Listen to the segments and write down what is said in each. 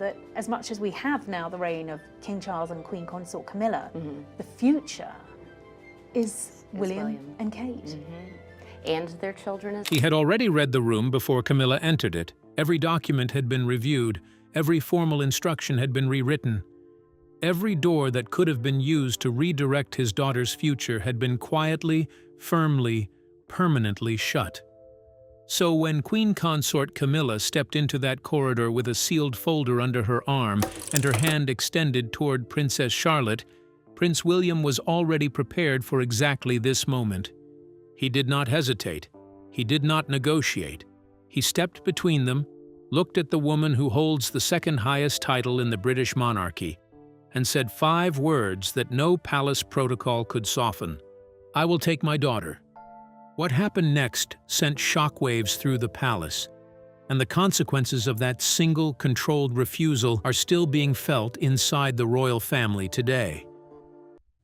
that as much as we have now the reign of King Charles and Queen Consort Camilla, the future is William and Kate. And their children as well. He had already read the room before Camilla entered it. Every document had been reviewed. Every formal instruction had been rewritten. Every door that could have been used to redirect his daughter's future had been quietly, firmly, permanently shut. So when Queen Consort Camilla stepped into that corridor with a sealed folder under her arm and her hand extended toward Princess Charlotte, Prince William was already prepared for exactly this moment. He did not hesitate. He did not negotiate. He stepped between them, looked at the woman who holds the second highest title in the British monarchy, and said 5 words that no palace protocol could soften. "I will take my daughter." What happened next sent shockwaves through the palace, and the consequences of that single, controlled refusal are still being felt inside the royal family today.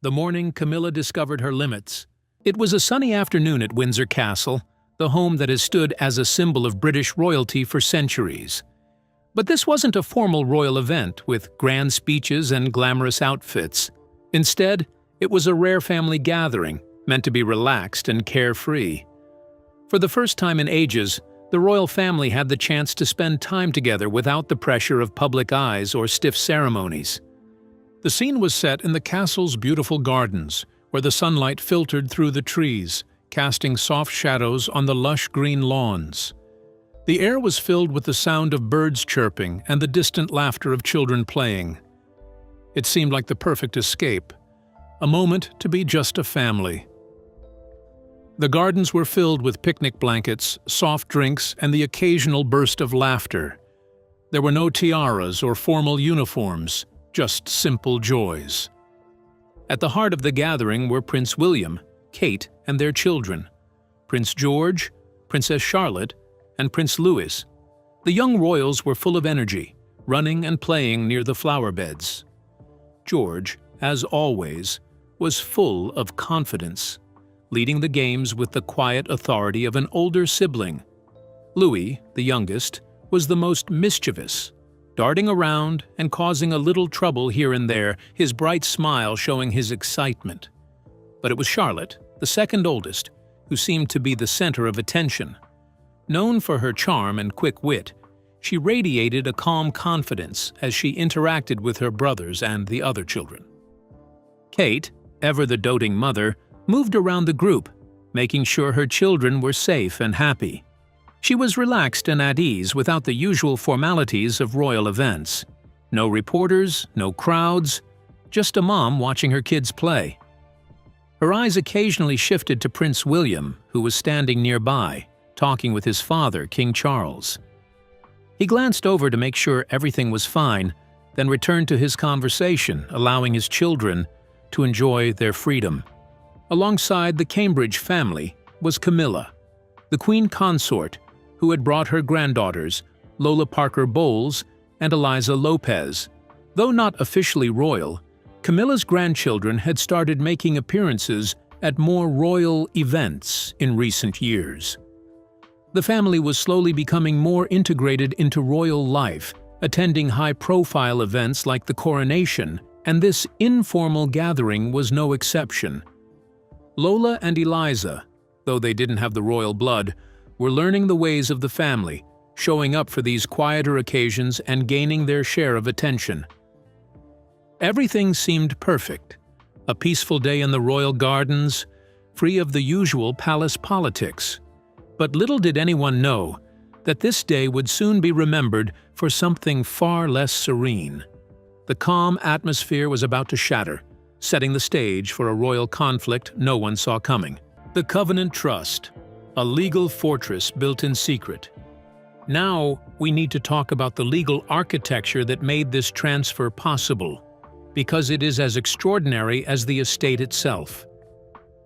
The morning Camilla discovered her limits. It was a sunny afternoon at Windsor Castle, the home that has stood as a symbol of British royalty for centuries. But this wasn't a formal royal event with grand speeches and glamorous outfits. Instead, it was a rare family gathering, meant to be relaxed and carefree. For the first time in ages, the royal family had the chance to spend time together without the pressure of public eyes or stiff ceremonies. The scene was set in the castle's beautiful gardens, where the sunlight filtered through the trees, casting soft shadows on the lush green lawns. The air was filled with the sound of birds chirping and the distant laughter of children playing. It seemed like the perfect escape, a moment to be just a family. The gardens were filled with picnic blankets, soft drinks, and the occasional burst of laughter. There were no tiaras or formal uniforms, just simple joys. At the heart of the gathering were Prince William, Kate, and their children, Prince George, Princess Charlotte, and Prince Louis. The young royals were full of energy, running and playing near the flower beds. George, as always, was full of confidence, leading the games with the quiet authority of an older sibling. Louis, the youngest, was the most mischievous, darting around and causing a little trouble here and there, his bright smile showing his excitement. But it was Charlotte, the second oldest, who seemed to be the center of attention. Known for her charm and quick wit, she radiated a calm confidence as she interacted with her brothers and the other children. Kate, ever the doting mother, moved around the group, making sure her children were safe and happy. She was relaxed and at ease without the usual formalities of royal events. No reporters, no crowds, just a mom watching her kids play. Her eyes occasionally shifted to Prince William, who was standing nearby, talking with his father, King Charles. He glanced over to make sure everything was fine, then returned to his conversation, allowing his children to enjoy their freedom. Alongside the Cambridge family was Camilla, the Queen Consort, who had brought her granddaughters, Lola Parker Bowles and Eliza Lopez. Though not officially royal, Camilla's grandchildren had started making appearances at more royal events in recent years. The family was slowly becoming more integrated into royal life, attending high-profile events like the coronation, and this informal gathering was no exception. Lola and Eliza, though they didn't have the royal blood, were learning the ways of the family, showing up for these quieter occasions and gaining their share of attention. Everything seemed perfect. A peaceful day in the royal gardens, free of the usual palace politics. But little did anyone know that this day would soon be remembered for something far less serene. The calm atmosphere was about to shatter, setting the stage for a royal conflict no one saw coming. The Covenant Trust, a legal fortress built in secret. Now we need to talk about the legal architecture that made this transfer possible, because it is as extraordinary as the estate itself.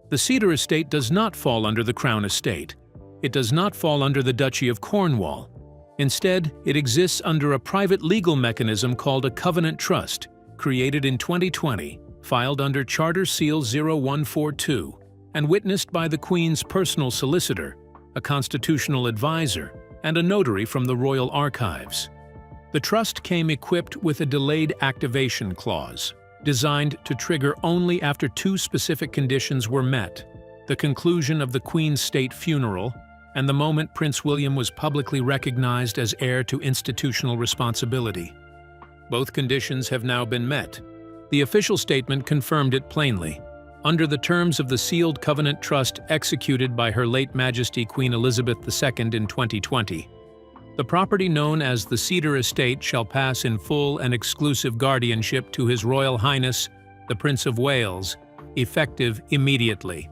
The Cedar Estate does not fall under the Crown Estate. It does not fall under the Duchy of Cornwall. Instead, it exists under a private legal mechanism called a Covenant Trust, created in 2020, filed under Charter Seal 0142, and witnessed by the Queen's personal solicitor, a constitutional advisor, and a notary from the Royal Archives. The trust came equipped with a delayed activation clause, designed to trigger only after two specific conditions were met: the conclusion of the Queen's state funeral and the moment Prince William was publicly recognized as heir to institutional responsibility. Both conditions have now been met. The official statement confirmed it plainly. Under the terms of the sealed covenant trust executed by Her late Majesty Queen Elizabeth II in 2020, the property known as the Cedar Estate shall pass in full and exclusive guardianship to His Royal Highness, the Prince of Wales, effective immediately.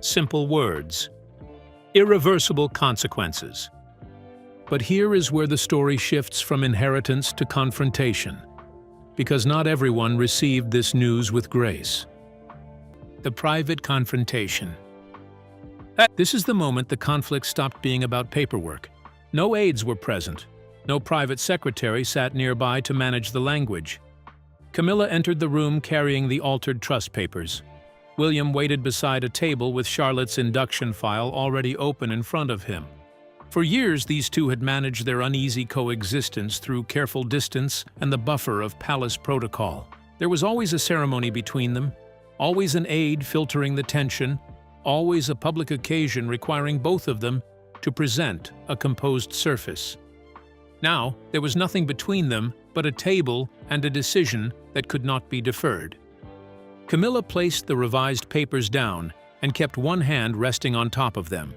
Simple words. Irreversible consequences. But here is where the story shifts from inheritance to confrontation, because not everyone received this news with grace. The private confrontation. This is the moment the conflict stopped being about paperwork. No aides were present. No private secretary sat nearby to manage the language. Camilla entered the room carrying the altered trust papers. William waited beside a table with Charlotte's induction file already open in front of him. For years, these two had managed their uneasy coexistence through careful distance and the buffer of palace protocol. There was always a ceremony between them, always an aide filtering the tension, always a public occasion requiring both of them to present a composed surface. Now, there was nothing between them but a table and a decision that could not be deferred. Camilla placed the revised papers down and kept one hand resting on top of them.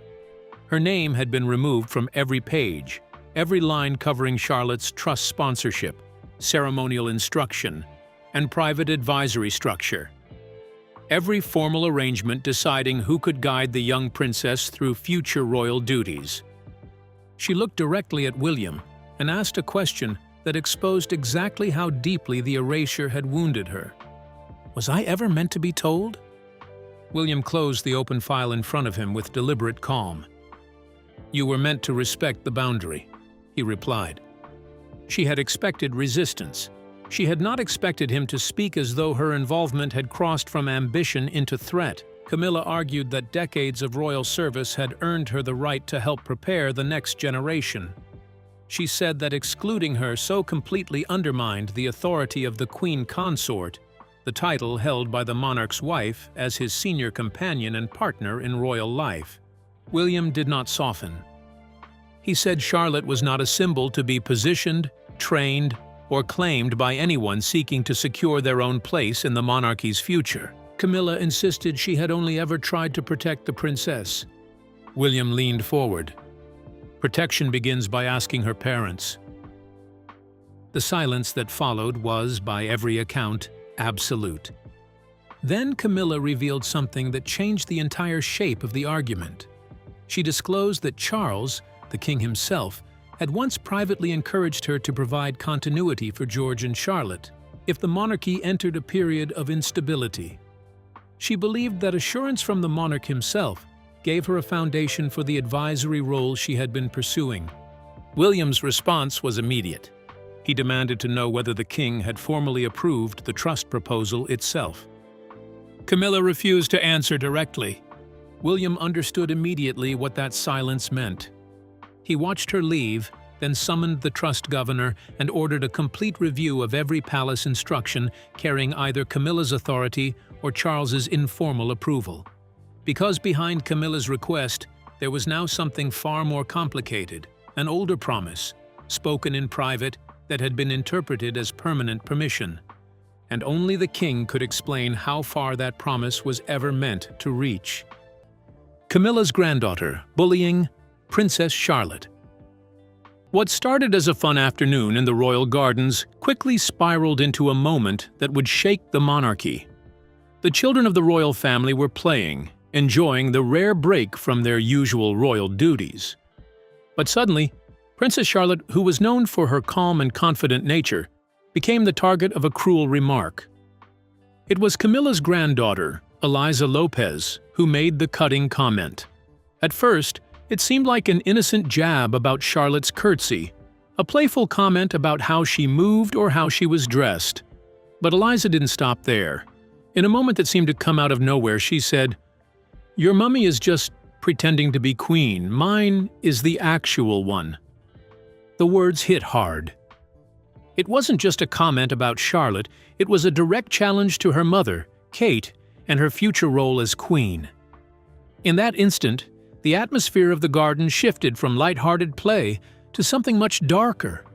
Her name had been removed from every page, every line covering Charlotte's trust sponsorship, ceremonial instruction, and private advisory structure. Every formal arrangement deciding who could guide the young princess through future royal duties. She looked directly at William and asked a question that exposed exactly how deeply the erasure had wounded her. Was I ever meant to be told? William closed the open file in front of him with deliberate calm. You were meant to respect the boundary, he replied. She had expected resistance. She had not expected him to speak as though her involvement had crossed from ambition into threat. Camilla argued that decades of royal service had earned her the right to help prepare the next generation. She said that excluding her so completely undermined the authority of the Queen Consort, the title held by the monarch's wife as his senior companion and partner in royal life. William did not soften. He said Charlotte was not a symbol to be positioned, trained, or claimed by anyone seeking to secure their own place in the monarchy's future. Camilla insisted she had only ever tried to protect the princess. William leaned forward. Protection begins by asking her parents. The silence that followed was, by every account, absolute. Then Camilla revealed something that changed the entire shape of the argument. She disclosed that Charles, the king himself, had once privately encouraged her to provide continuity for George and Charlotte if the monarchy entered a period of instability. She believed that assurance from the monarch himself gave her a foundation for the advisory role she had been pursuing. William's response was immediate. He demanded to know whether the king had formally approved the trust proposal itself. Camilla refused to answer directly. William understood immediately what that silence meant. He watched her leave, then summoned the trust governor and ordered a complete review of every palace instruction carrying either Camilla's authority or Charles's informal approval. Because behind Camilla's request, there was now something far more complicated, an older promise, spoken in private, that had been interpreted as permanent permission. And only the king could explain how far that promise was ever meant to reach. Camilla's granddaughter, bullying Princess Charlotte. What started as a fun afternoon in the royal gardens quickly spiraled into a moment that would shake the monarchy. The children of the royal family were playing, enjoying the rare break from their usual royal duties. But suddenly, Princess Charlotte, who was known for her calm and confident nature, became the target of a cruel remark. It was Camilla's granddaughter, Eliza Lopez, who made the cutting comment. At first, it seemed like an innocent jab about Charlotte's curtsy, a playful comment about how she moved or how she was dressed. But Eliza didn't stop there. In a moment that seemed to come out of nowhere, she said, "Your mummy is just pretending to be queen. Mine is the actual one." The words hit hard. It wasn't just a comment about Charlotte, it was a direct challenge to her mother, Kate, and her future role as queen. In that instant, the atmosphere of the garden shifted from light-hearted play to something much darker.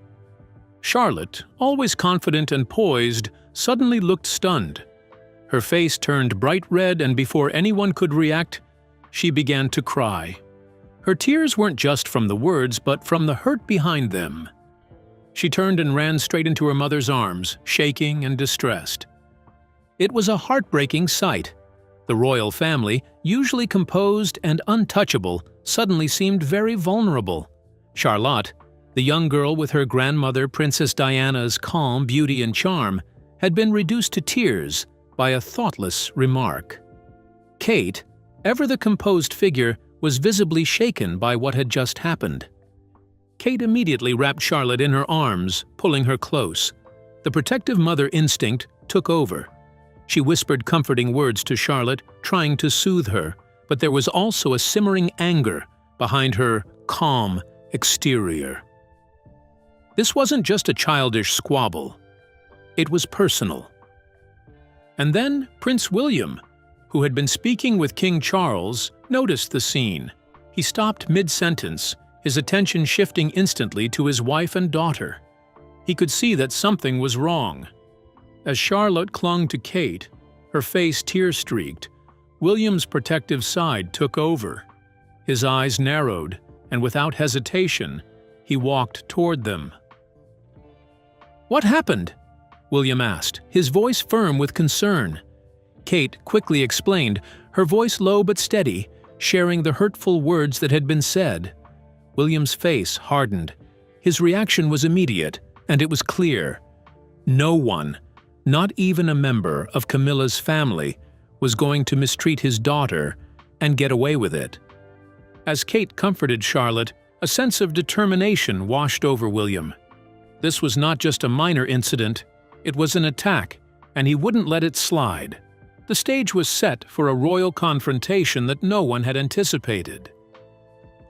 Charlotte, always confident and poised, suddenly looked stunned. Her face turned bright red, and before anyone could react, she began to cry. Her tears weren't just from the words, but from the hurt behind them. She turned and ran straight into her mother's arms, shaking and distressed. It was a heartbreaking sight. The royal family, usually composed and untouchable, suddenly seemed very vulnerable. Charlotte, the young girl with her grandmother Princess Diana's calm beauty and charm, had been reduced to tears by a thoughtless remark. Kate, ever the composed figure, was visibly shaken by what had just happened. Kate immediately wrapped Charlotte in her arms, pulling her close. The protective mother instinct took over. She whispered comforting words to Charlotte, trying to soothe her, but there was also a simmering anger behind her calm exterior. This wasn't just a childish squabble. It was personal. And then Prince William, who had been speaking with King Charles, noticed the scene. He stopped mid-sentence, his attention shifting instantly to his wife and daughter. He could see that something was wrong. As Charlotte clung to Kate, her face tear-streaked, William's protective side took over. His eyes narrowed, and without hesitation, he walked toward them. "What happened?" William asked, his voice firm with concern. Kate quickly explained, her voice low but steady, sharing the hurtful words that had been said. William's face hardened. His reaction was immediate, and it was clear. No one, not even a member of Camilla's family, was going to mistreat his daughter and get away with it. As Kate comforted Charlotte, a sense of determination washed over William. This was not just a minor incident, it was an attack, and he wouldn't let it slide. The stage was set for a royal confrontation that no one had anticipated.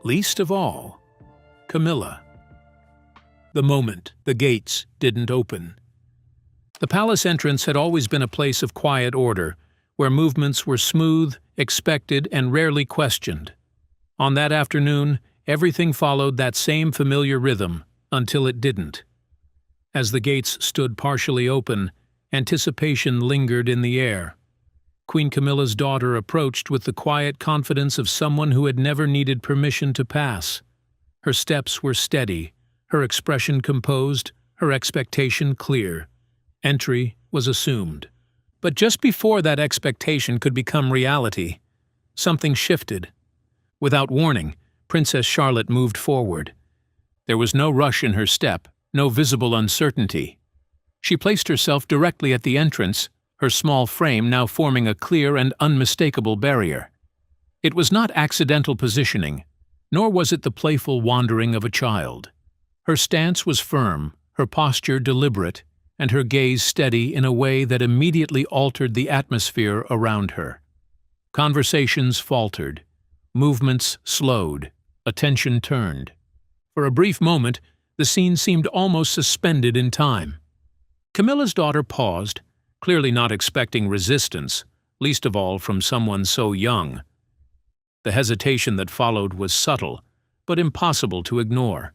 Least of all, Camilla. The moment the gates didn't open. The palace entrance had always been a place of quiet order, where movements were smooth, expected, and rarely questioned. On that afternoon, everything followed that same familiar rhythm, until it didn't. As the gates stood partially open, anticipation lingered in the air. Queen Camilla's daughter approached with the quiet confidence of someone who had never needed permission to pass. Her steps were steady, her expression composed, her expectation clear. Entry was assumed. But just before that expectation could become reality, something shifted. Without warning, Princess Charlotte moved forward. There was no rush in her step, no visible uncertainty. She placed herself directly at the entrance, her small frame now forming a clear and unmistakable barrier. It was not accidental positioning, nor was it the playful wandering of a child. Her stance was firm, her posture deliberate, and her gaze steady in a way that immediately altered the atmosphere around her. Conversations faltered, movements slowed, attention turned. For a brief moment, the scene seemed almost suspended in time. Camilla's daughter paused, clearly not expecting resistance, least of all from someone so young. The hesitation that followed was subtle, but impossible to ignore.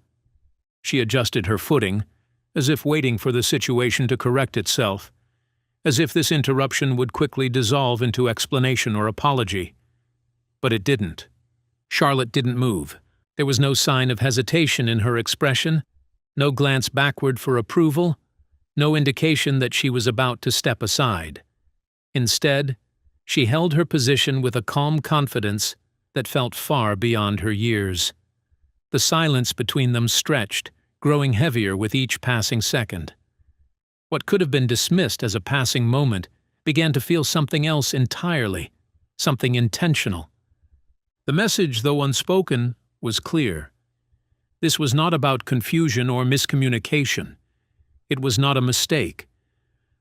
She adjusted her footing, as if waiting for the situation to correct itself, as if this interruption would quickly dissolve into explanation or apology. But it didn't. Charlotte didn't move. There was no sign of hesitation in her expression, no glance backward for approval, no indication that she was about to step aside. Instead, she held her position with a calm confidence that felt far beyond her years. The silence between them stretched, growing heavier with each passing second. What could have been dismissed as a passing moment began to feel something else entirely, something intentional. The message, though unspoken, was clear. This was not about confusion or miscommunication. It was not a mistake.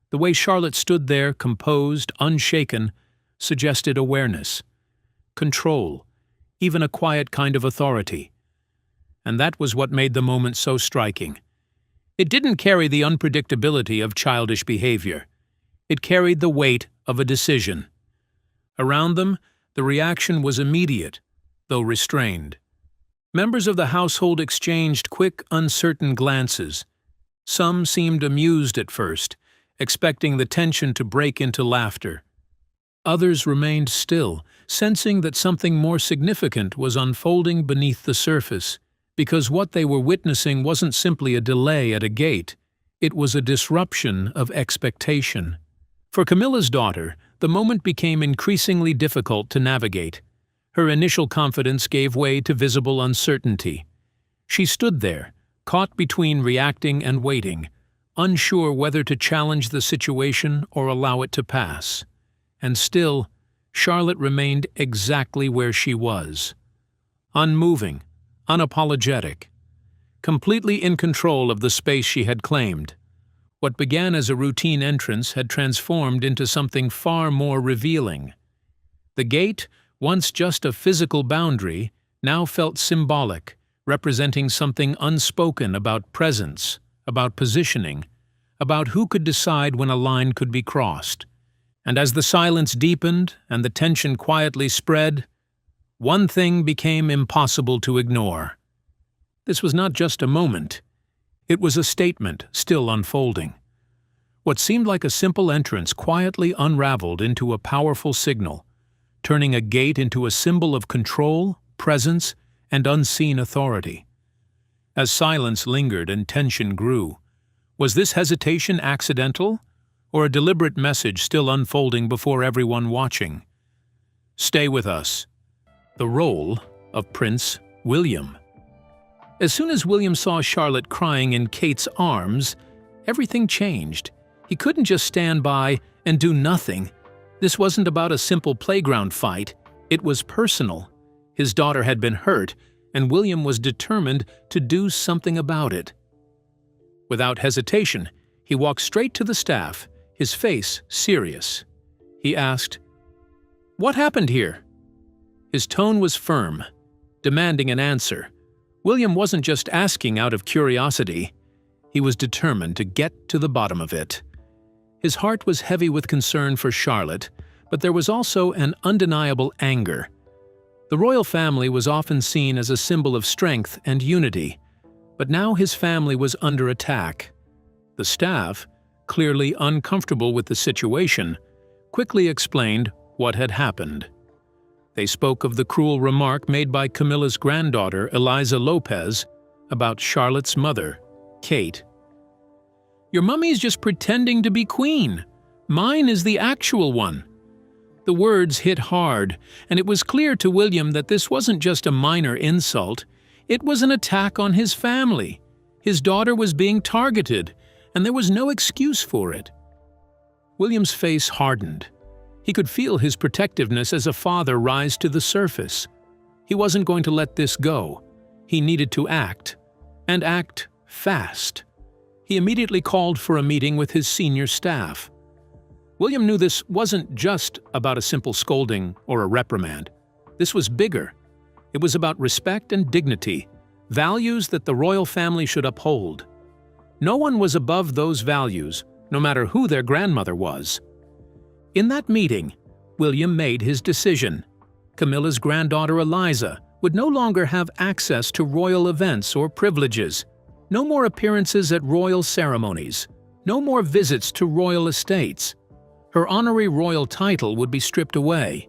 The way Charlotte stood there, composed, unshaken, suggested awareness, control, even a quiet kind of authority. and that was what made the moment so striking. It didn't carry the unpredictability of childish behavior. It carried the weight of a decision. Around them, the reaction was immediate, though restrained. Members of the household exchanged quick, uncertain glances. Some seemed amused at first, expecting the tension to break into laughter. Others remained still, sensing that something more significant was unfolding beneath the surface, because what they were witnessing wasn't simply a delay at a gate, it was a disruption of expectation. For Camilla's daughter, the moment became increasingly difficult to navigate. Her initial confidence gave way to visible uncertainty. She stood there, caught between reacting and waiting, unsure whether to challenge the situation or allow it to pass. And still, Charlotte remained exactly where she was. Unmoving, unapologetic, completely in control of the space she had claimed. What began as a routine entrance had transformed into something far more revealing. The gate, once just a physical boundary, now felt symbolic, representing something unspoken about presence, about positioning, about who could decide when a line could be crossed. And as the silence deepened and the tension quietly spread, one thing became impossible to ignore. This was not just a moment. It was a statement still unfolding. What seemed like a simple entrance quietly unraveled into a powerful signal, turning a gate into a symbol of control, presence, and unseen authority. As silence lingered and tension grew, was this hesitation accidental, or a deliberate message still unfolding before everyone watching? Stay with us. The role of Prince William. As soon as William saw Charlotte crying in Kate's arms, everything changed. He couldn't just stand by and do nothing. This wasn't about a simple playground fight. It was personal. His daughter had been hurt, and William was determined to do something about it. Without hesitation, he walked straight to the staff, his face serious. He asked, "What happened here?" His tone was firm, demanding an answer. William wasn't just asking out of curiosity. He was determined to get to the bottom of it. His heart was heavy with concern for Charlotte, but there was also an undeniable anger. The royal family was often seen as a symbol of strength and unity, but now his family was under attack. The staff, clearly uncomfortable with the situation, quickly explained what had happened. They spoke of the cruel remark made by Camilla's granddaughter, Eliza Lopez, about Charlotte's mother, Kate. "Your mummy's just pretending to be queen. Mine is the actual one." The words hit hard, and it was clear to William that this wasn't just a minor insult. It was an attack on his family. His daughter was being targeted, and there was no excuse for it. William's face hardened. He could feel his protectiveness as a father rise to the surface. He wasn't going to let this go. He needed to act, and act fast. He immediately called for a meeting with his senior staff. William knew this wasn't just about a simple scolding or a reprimand. This was bigger. It was about respect and dignity, values that the royal family should uphold. No one was above those values, no matter who their grandmother was. In that meeting, William made his decision. Camilla's granddaughter Eliza would no longer have access to royal events or privileges. No more appearances at royal ceremonies. No more visits to royal estates. Her honorary royal title would be stripped away.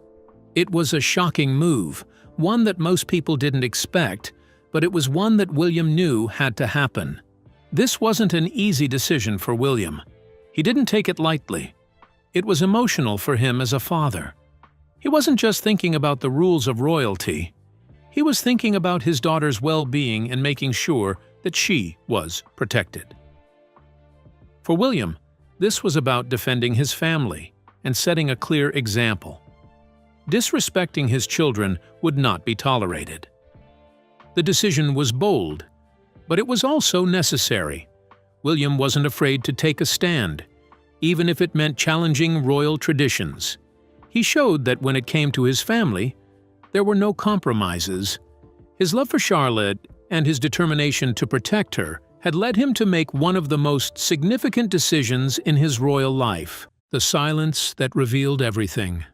It was a shocking move, one that most people didn't expect, but it was one that William knew had to happen. This wasn't an easy decision for William. He didn't take it lightly. It was emotional for him as a father. He wasn't just thinking about the rules of royalty. He was thinking about his daughter's well-being and making sure that she was protected. For William, this was about defending his family and setting a clear example. Disrespecting his children would not be tolerated. The decision was bold, but it was also necessary. William wasn't afraid to take a stand, even if it meant challenging royal traditions. He showed that when it came to his family, there were no compromises. His love for Charlotte and his determination to protect her had led him to make one of the most significant decisions in his royal life, the silence that revealed everything.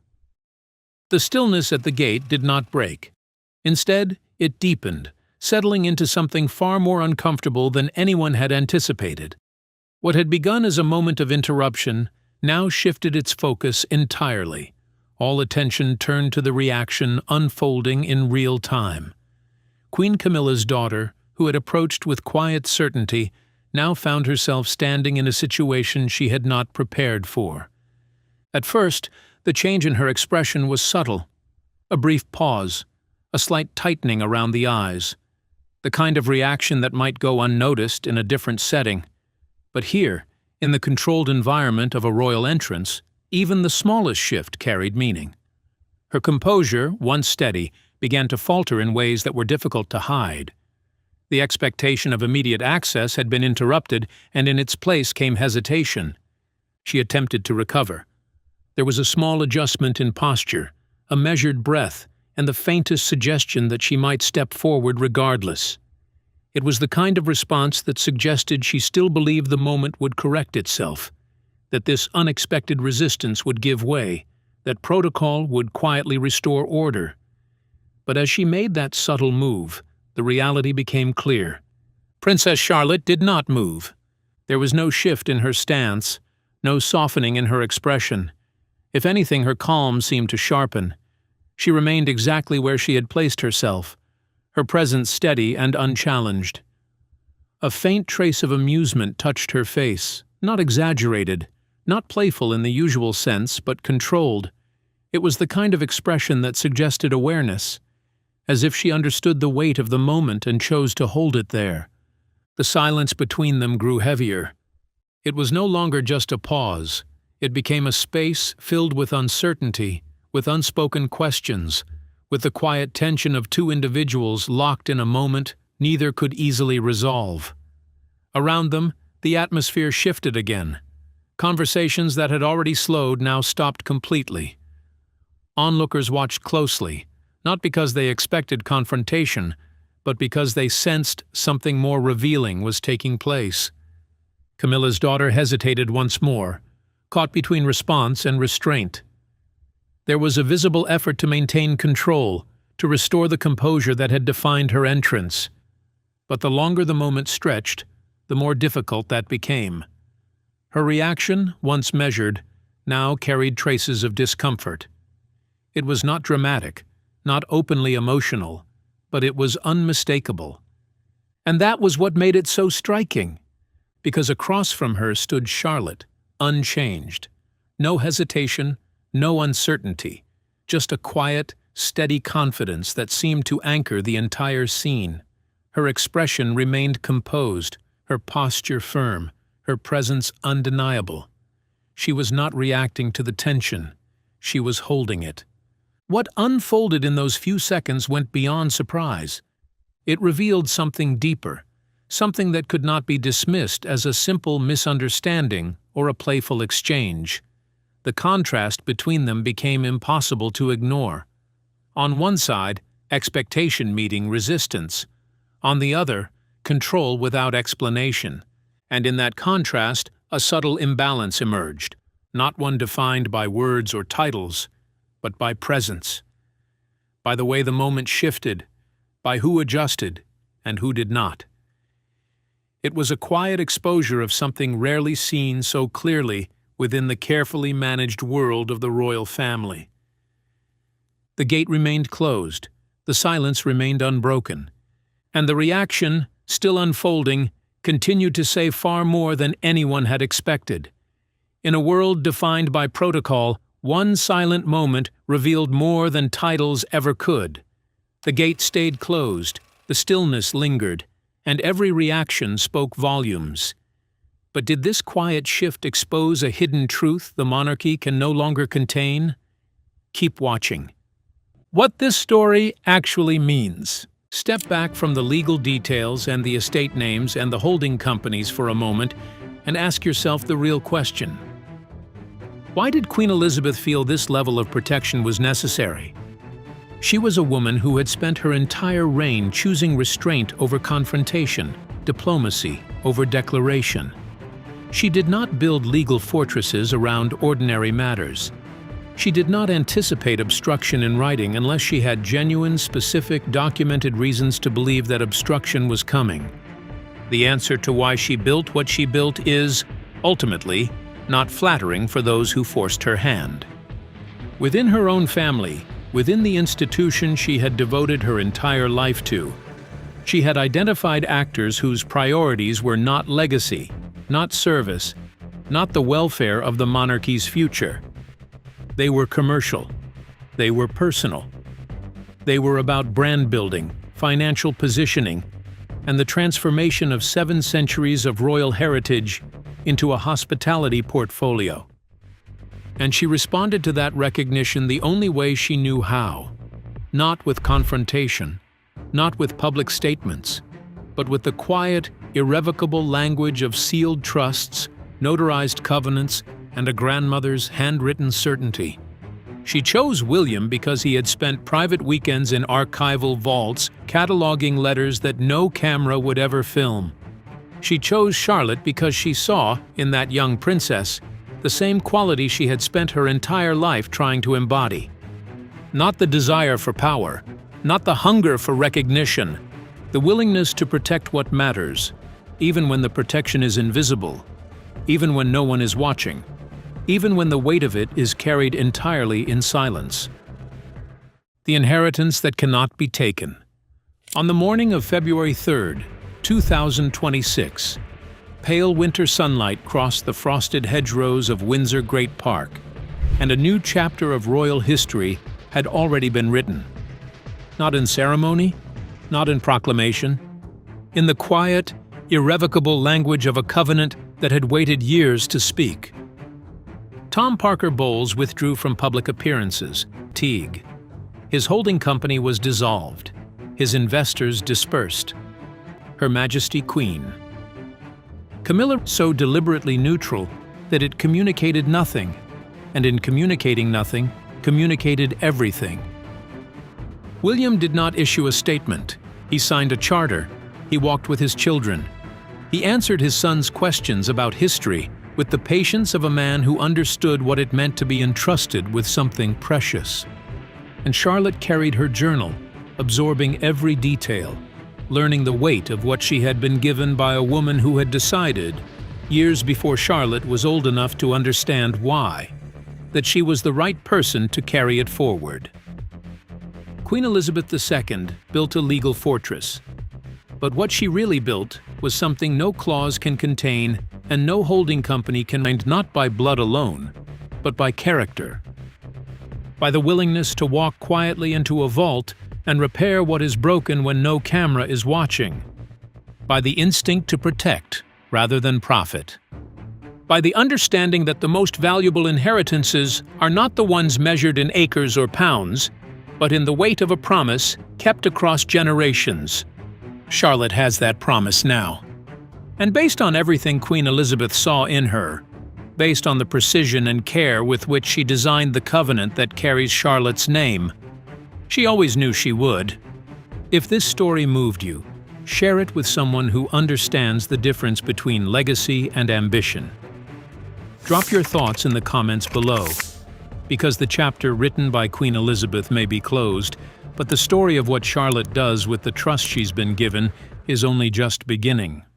The stillness at the gate did not break. Instead, it deepened, settling into something far more uncomfortable than anyone had anticipated. What had begun as a moment of interruption now shifted its focus entirely. All attention turned to the reaction unfolding in real time. Queen Camilla's daughter, who had approached with quiet certainty, now found herself standing in a situation she had not prepared for. At first, the change in her expression was subtle. A brief pause, a slight tightening around the eyes, the kind of reaction that might go unnoticed in a different setting. But here, in the controlled environment of a royal entrance, even the smallest shift carried meaning. Her composure, once steady, began to falter in ways that were difficult to hide. The expectation of immediate access had been interrupted, and in its place came hesitation. She attempted to recover. There was a small adjustment in posture, a measured breath, and the faintest suggestion that she might step forward regardless. It was the kind of response that suggested she still believed the moment would correct itself, that this unexpected resistance would give way, that protocol would quietly restore order. But as she made that subtle move, the reality became clear. Princess Charlotte did not move. There was no shift in her stance, no softening in her expression. If anything, her calm seemed to sharpen. She remained exactly where she had placed herself, her presence steady and unchallenged. A faint trace of amusement touched her face, not exaggerated, not playful in the usual sense, but controlled. It was the kind of expression that suggested awareness, as if she understood the weight of the moment and chose to hold it there. The silence between them grew heavier. It was no longer just a pause. It became a space filled with uncertainty, with unspoken questions, with the quiet tension of two individuals locked in a moment neither could easily resolve. Around them, the atmosphere shifted again. Conversations that had already slowed now stopped completely. Onlookers watched closely, not because they expected confrontation, but because they sensed something more revealing was taking place. Camilla's daughter hesitated once more, caught between response and restraint. There was a visible effort to maintain control, to restore the composure that had defined her entrance. But the longer the moment stretched, the more difficult that became. Her reaction, once measured, now carried traces of discomfort. It was not dramatic, not openly emotional, but it was unmistakable. And that was what made it so striking, because across from her stood Charlotte, unchanged. No hesitation, no uncertainty, just a quiet, steady confidence that seemed to anchor the entire scene. Her expression remained composed, her posture firm, her presence undeniable. She was not reacting to the tension, she was holding it. What unfolded in those few seconds went beyond surprise. It revealed something deeper, something that could not be dismissed as a simple misunderstanding or a playful exchange. The contrast between them became impossible to ignore. On one side, expectation meeting resistance. On the other, control without explanation. And in that contrast, a subtle imbalance emerged, not one defined by words or titles, but by presence. By the way the moment shifted, by who adjusted and who did not. It was a quiet exposure of something rarely seen so clearly within the carefully managed world of the royal family. The gate remained closed, the silence remained unbroken, and the reaction, still unfolding, continued to say far more than anyone had expected. In a world defined by protocol, one silent moment revealed more than titles ever could. The gate stayed closed, the stillness lingered, and every reaction spoke volumes. But did this quiet shift expose a hidden truth the monarchy can no longer contain? Keep watching. What this story actually means. Step back from the legal details and the estate names and the holding companies for a moment and ask yourself the real question. Why did Queen Elizabeth feel this level of protection was necessary? She was a woman who had spent her entire reign choosing restraint over confrontation, diplomacy over declaration. She did not build legal fortresses around ordinary matters. She did not anticipate obstruction in writing unless she had genuine, specific, documented reasons to believe that obstruction was coming. The answer to why she built what she built is, ultimately, not flattering for those who forced her hand. Within her own family, within the institution she had devoted her entire life to, she had identified actors whose priorities were not legacy, not service, not the welfare of the monarchy's future. They were commercial. They were personal. They were about brand building, financial positioning, and the transformation of 7 centuries of royal heritage into a hospitality portfolio. And she responded to that recognition the only way she knew how. Not with confrontation, not with public statements, but with the quiet, irrevocable language of sealed trusts, notarized covenants, and a grandmother's handwritten certainty. She chose William because he had spent private weekends in archival vaults cataloging letters that no camera would ever film. She chose Charlotte because she saw, in that young princess, the same quality she had spent her entire life trying to embody. Not the desire for power, not the hunger for recognition, the willingness to protect what matters, even when the protection is invisible, even when no one is watching, even when the weight of it is carried entirely in silence. The inheritance that cannot be taken. On the morning of February 3rd, 2026, pale winter sunlight crossed the frosted hedgerows of Windsor Great Park, and a new chapter of royal history had already been written. Not in ceremony, not in proclamation, in the quiet, irrevocable language of a covenant that had waited years to speak. Tom Parker Bowles withdrew from public appearances, Teague. His holding company was dissolved, his investors dispersed. Her Majesty Queen. Camilla so deliberately neutral that it communicated nothing, and in communicating nothing, communicated everything. William did not issue a statement. He signed a charter. He walked with his children. He answered his son's questions about history with the patience of a man who understood what it meant to be entrusted with something precious. And Charlotte carried her journal, absorbing every detail, learning the weight of what she had been given by a woman who had decided, years before Charlotte was old enough to understand why, that she was the right person to carry it forward. Queen Elizabeth II built a legal fortress, but what she really built was something no clause can contain and no holding company can bind, not by blood alone, but by character. By the willingness to walk quietly into a vault and repair what is broken when no camera is watching. By the instinct to protect rather than profit. By the understanding that the most valuable inheritances are not the ones measured in acres or pounds, but in the weight of a promise kept across generations. Charlotte has that promise now. And based on everything Queen Elizabeth saw in her, based on the precision and care with which she designed the covenant that carries Charlotte's name, she always knew she would. If this story moved you, share it with someone who understands the difference between legacy and ambition. Drop your thoughts in the comments below, because the chapter written by Queen Elizabeth may be closed, but the story of what Charlotte does with the trust she's been given is only just beginning.